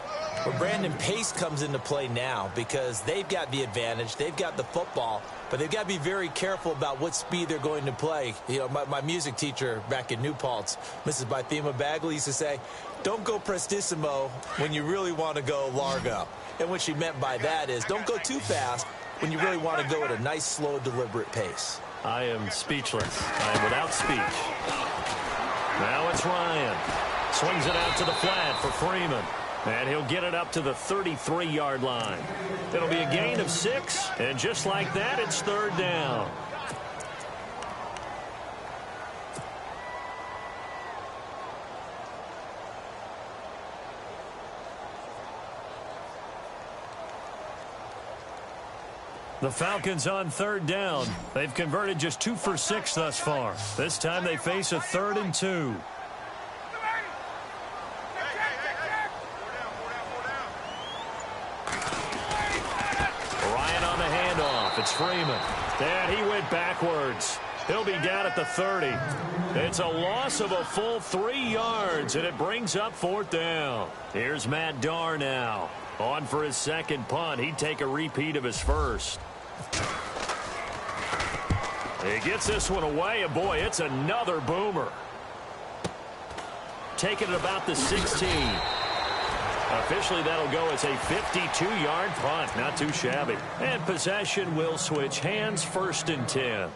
Well, Brandon, pace comes into play now because they've got the advantage. They've got the football, but they've got to be very careful about what speed they're going to play. You know, my music teacher back in New Paltz, Mrs. Bythema Bagley, used to say, don't go prestissimo when you really want to go largo. And what she meant by that is don't go too fast when you really want to go at a nice, slow, deliberate pace. I am speechless. I am without speech. Now it's Ryan. Swings it out to the flat for Freeman. And he'll get it up to the 33-yard line. It'll be a gain of 6, and just like that, it's 3rd down. The Falcons on 3rd down. They've converted just 2 for 6 thus far. This time they face a 3rd and 2. It's Freeman. And he went backwards. He'll be down at the 30. It's a loss of a full 3 yards, and it brings up 4th down. Here's Matt Darr now. On for his 2nd punt. He'd take a repeat of his first. He gets this one away, and boy, it's another boomer. Taking it about the 16. Officially, that'll go as a 52-yard punt. Not too shabby. And possession will switch hands, 1st and 10.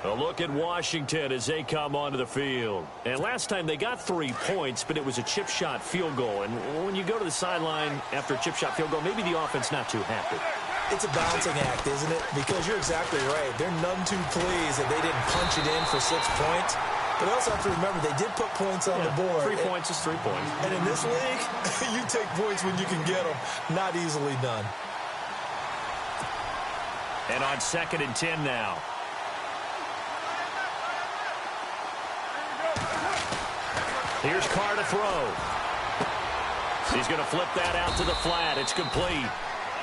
A look at Washington as they come onto the field. And last time they got 3 points, but it was a chip shot field goal. And when you go to the sideline after a chip shot field goal, maybe the offense not too happy. It's a balancing act, isn't it? Because you're exactly right. They're none too pleased that they didn't punch it in for 6 points. But also have to remember, they did put points on the board. 3 points is 3 points. And in this league, you take points when you can get them. Not easily done. And on 2nd and 10 now. Here's Carr to throw. He's going to flip that out to the flat. It's complete.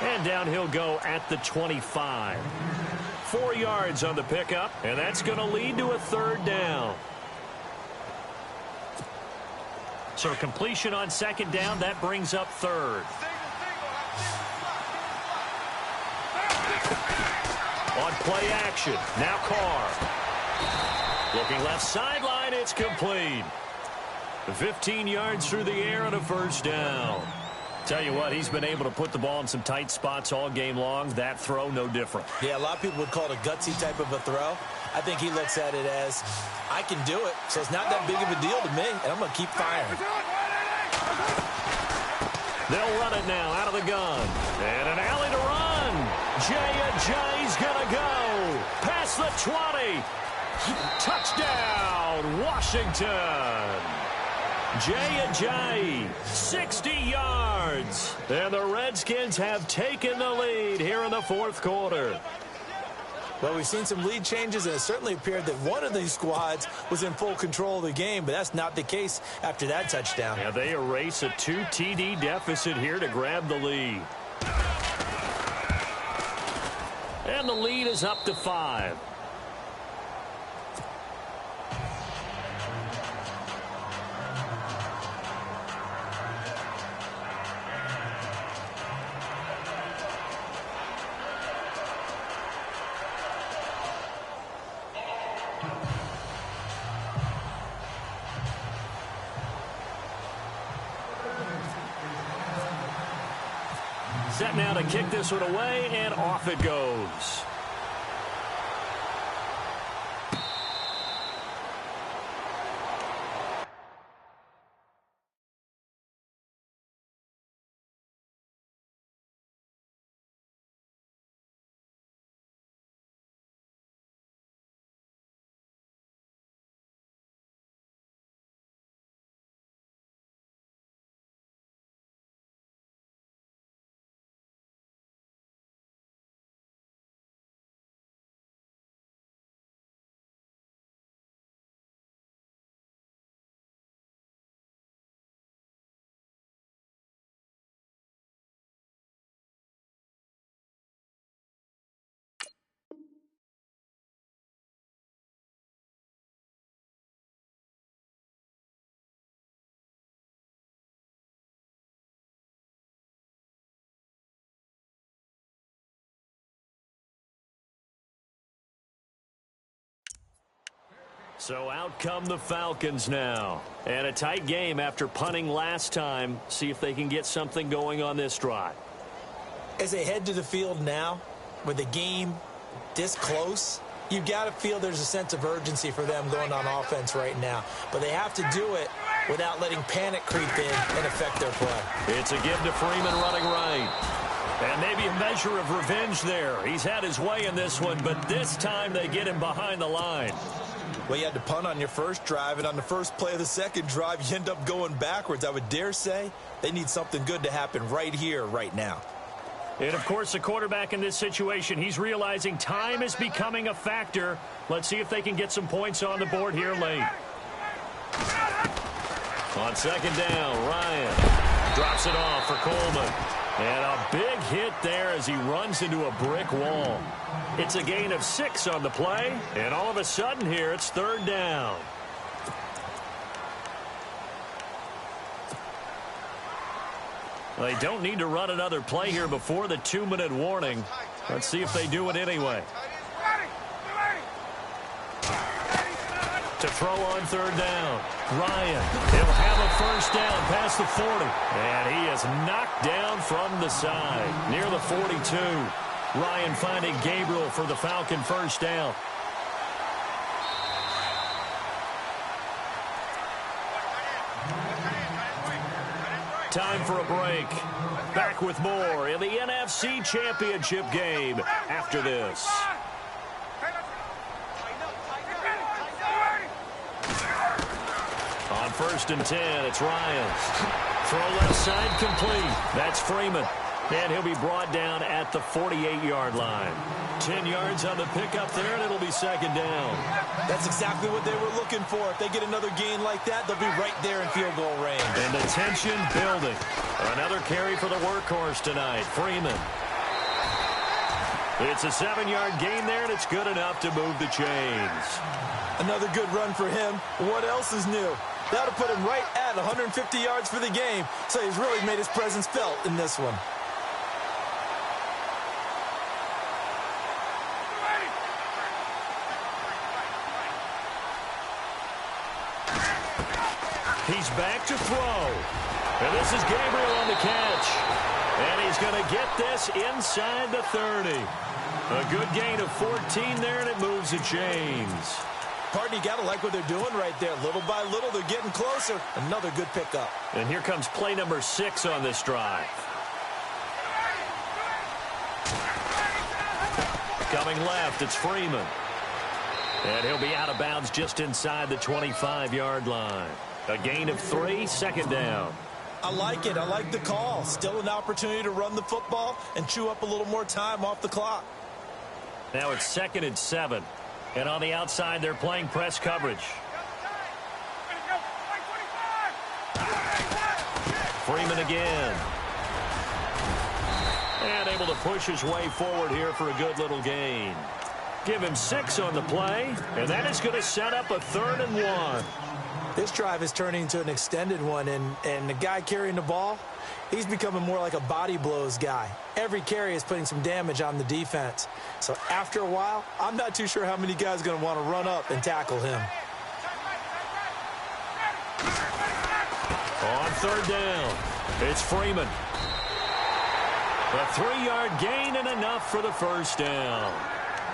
And down he'll go at the 25. 4 yards on the pickup, and that's going to lead to a third down. So completion on second down, that brings up third. On play action, now Carr. Looking left sideline, it's complete. 15 yards through the air and a first down. Tell you what, he's been able to put the ball in some tight spots all game long. That throw, no different. Yeah, a lot of people would call it a gutsy type of a throw. I think he looks at it as, I can do it, so it's not that big of a deal to me, and I'm going to keep firing. They'll run it now out of the gun. And an alley to run. Jay's going to go. Past the 20. Touchdown, Washington. Jay, 60 yards. And the Redskins have taken the lead here in the fourth quarter. Well, we've seen some lead changes, and it certainly appeared that one of these squads was in full control of the game, but that's not the case after that touchdown. Yeah, they erase a 2 TD deficit here to grab the lead. And the lead is up to 5. Set now to kick this one away, and off it goes. So out come the Falcons now. And a tight game after punting last time. See if they can get something going on this drive. As they head to the field now, with the game this close, you've got to feel there's a sense of urgency for them going on offense right now. But they have to do it without letting panic creep in and affect their play. It's a give to Freeman running right. And maybe a measure of revenge there. He's had his way in this one, but this time they get him behind the line. Well, you had to punt on your first drive, and on the first play of the second drive, you end up going backwards. I would dare say they need something good to happen right here, right now. And, of course, the quarterback in this situation, he's realizing time is becoming a factor. Let's see if they can get some points on the board here late. On second down, Ryan drops it off for Coleman. And a big hit there as he runs into a brick wall. It's a gain of 6 on the play, and all of a sudden here it's third down. They don't need to run another play here before the 2-minute warning. Let's see if they do it anyway. To throw on third down. Ryan, he'll have a first down past the 40. And he is knocked down from the side near the 42. Ryan finding Gabriel for the Falcon first down. Time for a break. Back with more in the NFC Championship game after this. On 1st and 10, it's Ryan. Throw left side complete. That's Freeman. And he'll be brought down at the 48-yard line. 10 yards on the pickup there, and it'll be second down. That's exactly what they were looking for. If they get another gain like that, they'll be right there in field goal range. And the tension building. Another carry for the workhorse tonight, Freeman. It's a 7-yard gain there, and it's good enough to move the chains. Another good run for him. What else is new? That'll put him right at 150 yards for the game, so he's really made his presence felt in this one. He's back to throw. And this is Gabriel on the catch. And he's going to get this inside the 30. A good gain of 14 there, and it moves the chains. Partner, you got to like what they're doing right there. Little by little, they're getting closer. Another good pickup. And here comes play number 6 on this drive. Coming left, it's Freeman. And he'll be out of bounds just inside the 25-yard line. A gain of 3, second down. I like it. I like the call. Still an opportunity to run the football and chew up a little more time off the clock. Now it's 2nd and 7. And on the outside, they're playing press coverage. Freeman again. And able to push his way forward here for a good little gain. Give him 6 on the play, and that is going to set up a 3rd and 1. This drive is turning into an extended one, and the guy carrying the ball, he's becoming more like a body blows guy. Every carry is putting some damage on the defense. So after a while, I'm not too sure how many guys are going to want to run up and tackle him. On 3rd down, it's Freeman. A 3-yard gain and enough for the first down.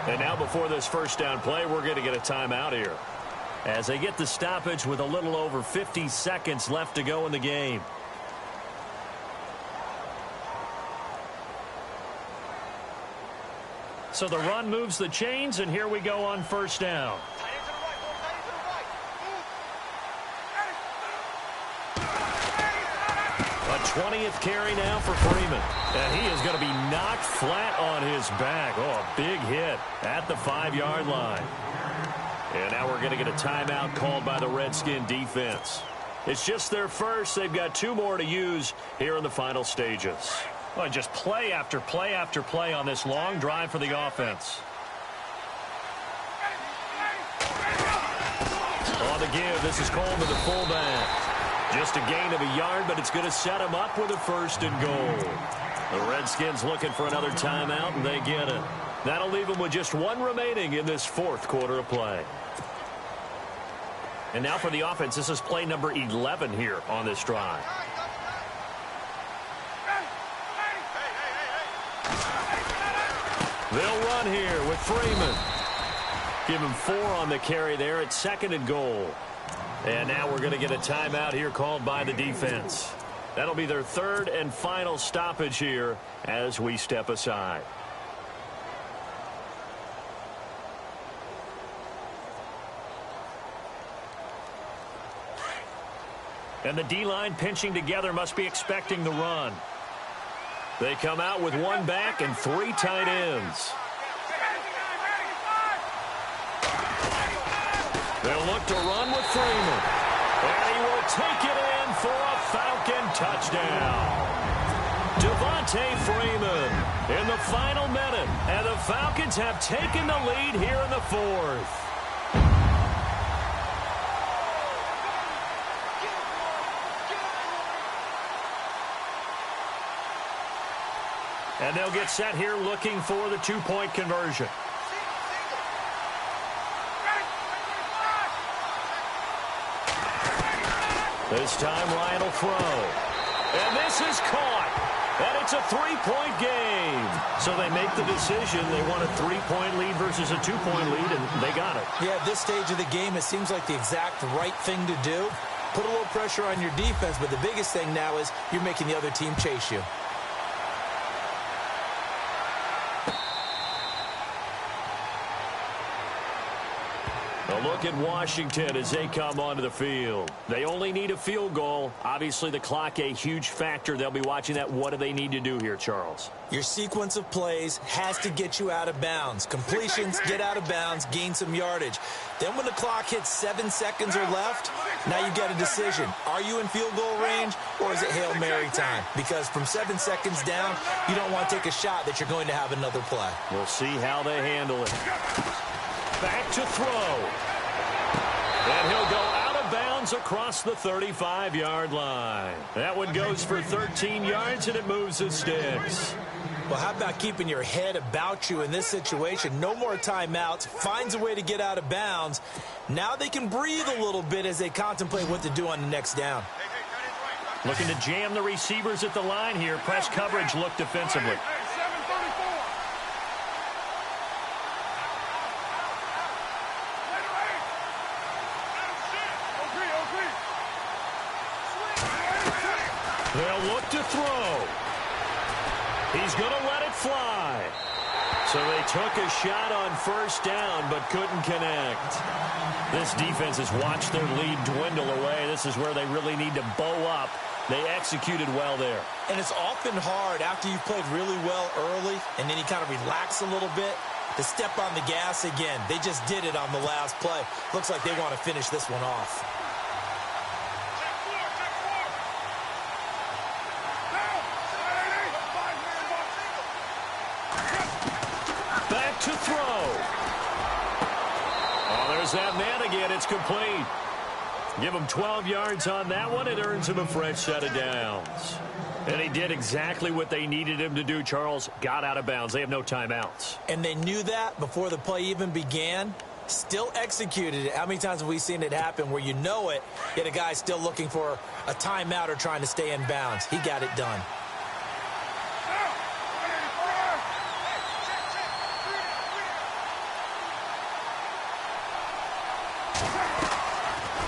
And now before this first down play, we're going to get a timeout here, as they get the stoppage with a little over 50 seconds left to go in the game. So the run moves the chains, and here we go on first down. A 20th carry now for Freeman. And he is going to be knocked flat on his back. Oh, a big hit at the 5-yard line. And now we're going to get a timeout called by the Redskin defense. It's just their first. They've got 2 more to use here in the final stages. Well, just play after play after play on this long drive for the offense. On the give, this is Coleman, the fullback. Just a gain of a yard, but it's going to set him up with a 1st and goal. The Redskins looking for another timeout, and they get it. That'll leave them with just 1 remaining in this 4th quarter of play. And now for the offense, this is play number 11 here on this drive. They'll run here with Freeman. Give him 4 on the carry there at 2nd and goal. And now we're going to get a timeout here called by the defense. That'll be their 3rd and final stoppage here as we step aside. And the D-line pinching together must be expecting the run. They come out with 1 back and 3 tight ends. They'll look to run with Freeman. And he will take it in for a Falcon touchdown. Devontae Freeman in the final minute. And the Falcons have taken the lead here in the 4th. And they'll get set here looking for the 2-point conversion. This time Ryan will throw. And this is caught. And it's a 3-point game. So they make the decision. They want a 3-point lead versus a 2-point lead, and they got it. Yeah, at this stage of the game, it seems like the exact right thing to do. Put a little pressure on your defense, but the biggest thing now is you're making the other team chase you. A look at Washington as they come onto the field. They only need a field goal. Obviously, the clock a huge factor. They'll be watching that. What do they need to do here, Charles? Your sequence of plays has to get you out of bounds. Completions, get out of bounds, gain some yardage. Then when the clock hits 7 seconds or left, now you get a decision. Are you in field goal range or is it Hail Mary time? Because from 7 seconds down, you don't want to take a shot that you're going to have another play. We'll see how they handle it. Back to throw. And he'll go out of bounds across the 35-yard line. That one goes for 13 yards, and it moves the sticks. Well, how about keeping your head about you in this situation? No more timeouts. Finds a way to get out of bounds. Now they can breathe a little bit as they contemplate what to do on the next down. Looking to jam the receivers at the line here. Press coverage look defensively. They'll look to throw. He's going to let it fly. So they took a shot on first down but couldn't connect. This defense has watched their lead dwindle away. This is where they really need to bow up. They executed well there. And it's often hard after you've played really well early and then you kind of relax a little bit to step on the gas again. They just did it on the last play. Looks like they want to finish this one off. To throw. Oh, there's that man again. It's complete. Give him 12 yards on that one. It earns him a fresh set of downs. And he did exactly what they needed him to do, Charles. Got out of bounds. They have no timeouts. And they knew that before the play even began. Still executed it. How many times have we seen it happen where you know it, yet a guy's still looking for a timeout or trying to stay in bounds? He got it done.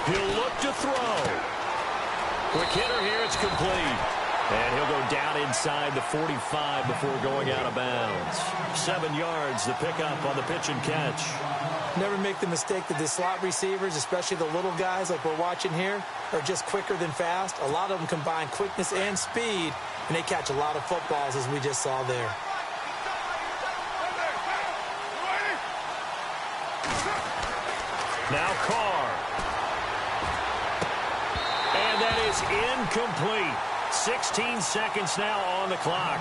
He'll look to throw. Quick hitter here. It's complete. And he'll go down inside the 45 before going out of bounds. 7 yards, the pickup on the pitch and catch. Never make the mistake that the slot receivers, especially the little guys like we're watching here, are just quicker than fast. A lot of them combine quickness and speed, and they catch a lot of footballs, as we just saw there. Now Carr. And that is incomplete. 16 seconds now on the clock.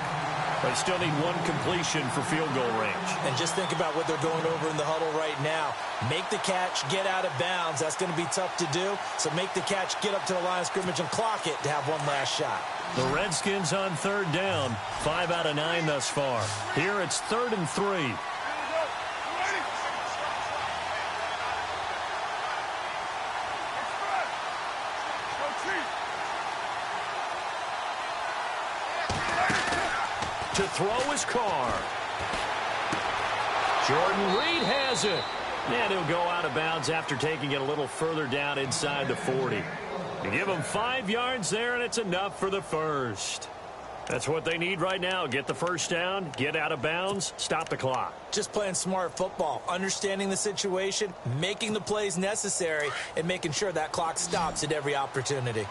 They still need one completion for field goal range. And just think about what they're going over in the huddle right now. Make the catch, get out of bounds. That's going to be tough to do. So make the catch, get up to the line of scrimmage, and clock it to have one last shot. The Redskins on third down. 5 out of 9 thus far. Here it's 3rd and 3. To throw his Carr. Jordan Reed has it. And he'll go out of bounds after taking it a little further down inside the 40. You give him 5 yards there, and it's enough for the first. That's what they need right now. Get the first down, get out of bounds, stop the clock. Just playing smart football, understanding the situation, making the plays necessary, and making sure that clock stops at every opportunity.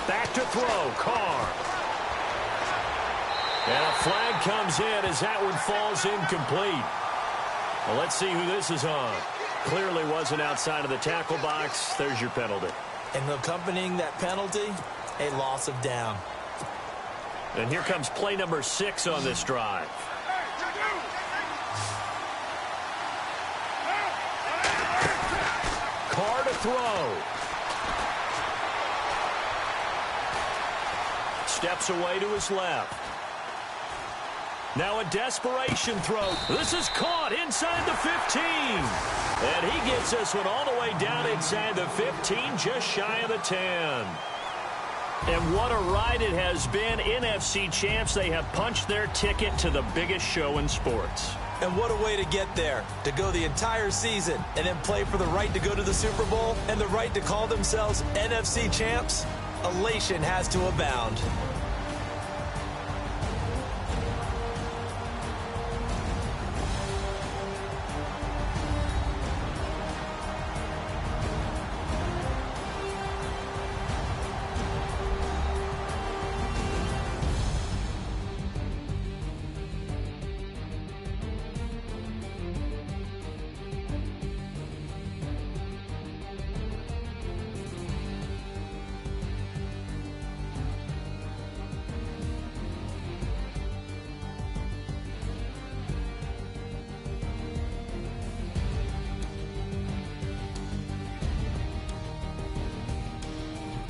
Back to throw, Carr. And a flag comes in as that one falls incomplete. Well, let's see who this is on. Clearly wasn't outside of the tackle box. There's your penalty. And accompanying that penalty, a loss of down. And here comes play number 6 on this drive. Carr to throw. Steps away to his left. Now a desperation throw. This is caught inside the 15. And he gets this one all the way down inside the 15, just shy of the 10. And what a ride it has been. NFC champs, they have punched their ticket to the biggest show in sports. And what a way to get there, to go the entire season and then play for the right to go to the Super Bowl and the right to call themselves NFC champs. Elation has to abound.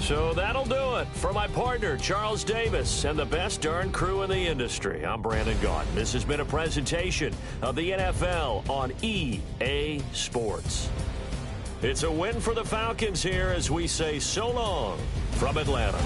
So that'll do it. For my partner, Charles Davis, and the best darn crew in the industry, I'm Brandon Gaudin. This has been a presentation of the NFL on EA Sports. It's a win for the Falcons here as we say so long from Atlanta.